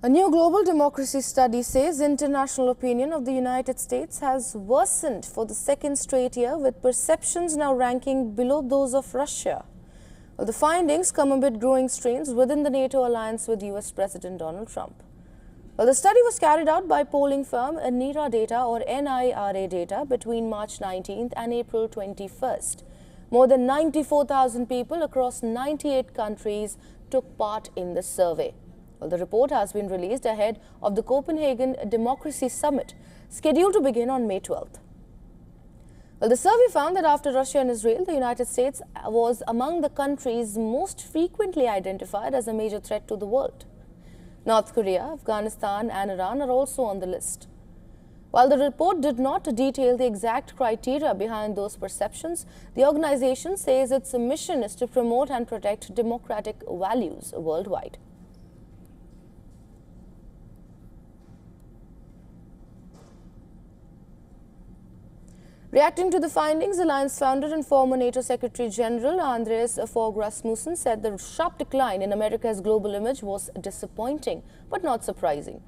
A new global democracy study says international opinion of the United States has worsened for the second straight year, with perceptions now ranking below those of Russia. Well, the findings come amid growing strains within the NATO alliance with US President Donald Trump. Well, the study was carried out by polling firm NIRA data between March 19th and April 21st. More than 94,000 people across 98 countries took part in the survey. Well, the report has been released ahead of the Copenhagen Democracy Summit, scheduled to begin on May 12th. Well, the survey found that after Russia and Israel, the United States was among the countries most frequently identified as a major threat to the world. North Korea, Afghanistan and Iran are also on the list. While the report did not detail the exact criteria behind those perceptions, the organization says its mission is to promote and protect democratic values worldwide. Reacting to the findings, Alliance founder and former NATO Secretary General Anders Fogh Rasmussen said the sharp decline in America's global image was disappointing but not surprising.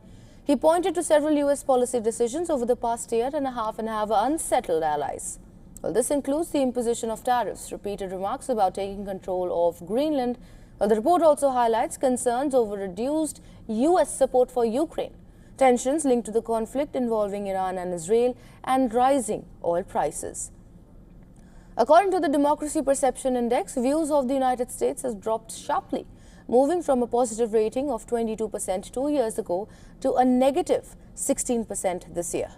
He pointed to several US policy decisions over the past year and have unsettled allies. Well, this includes the imposition of tariffs, repeated remarks about taking control of Greenland. Well, the report also highlights concerns over reduced US support for Ukraine, tensions linked to the conflict involving Iran and Israel, and rising oil prices. According to the Democracy Perception Index, views of the United States has dropped sharply, moving from a positive rating of 22% 2 years ago to a negative 16% this year.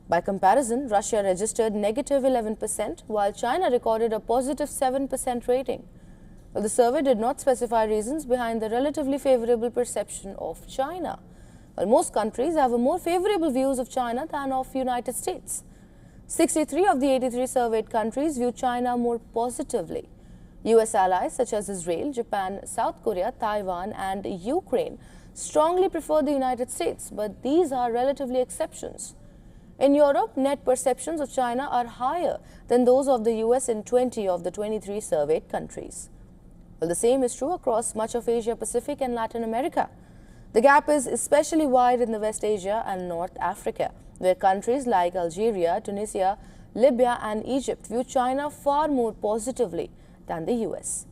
By comparison, Russia registered negative 11%, while China recorded a positive 7% rating. Well, the survey did not specify reasons behind the relatively favorable perception of China. Well, most countries have a more favorable views of China than of United States. 63 of the 83 surveyed countries view China more positively. US allies such as Israel, Japan, South Korea, Taiwan and Ukraine strongly prefer the United States, but these are relatively exceptions. In Europe, net perceptions of China are higher than those of the US in 20 of the 23 surveyed countries. Well, the same is true across much of Asia Pacific and Latin America. The gap is especially wide in the West Asia and North Africa, where countries like Algeria, Tunisia, Libya and Egypt view China far more positively than the US.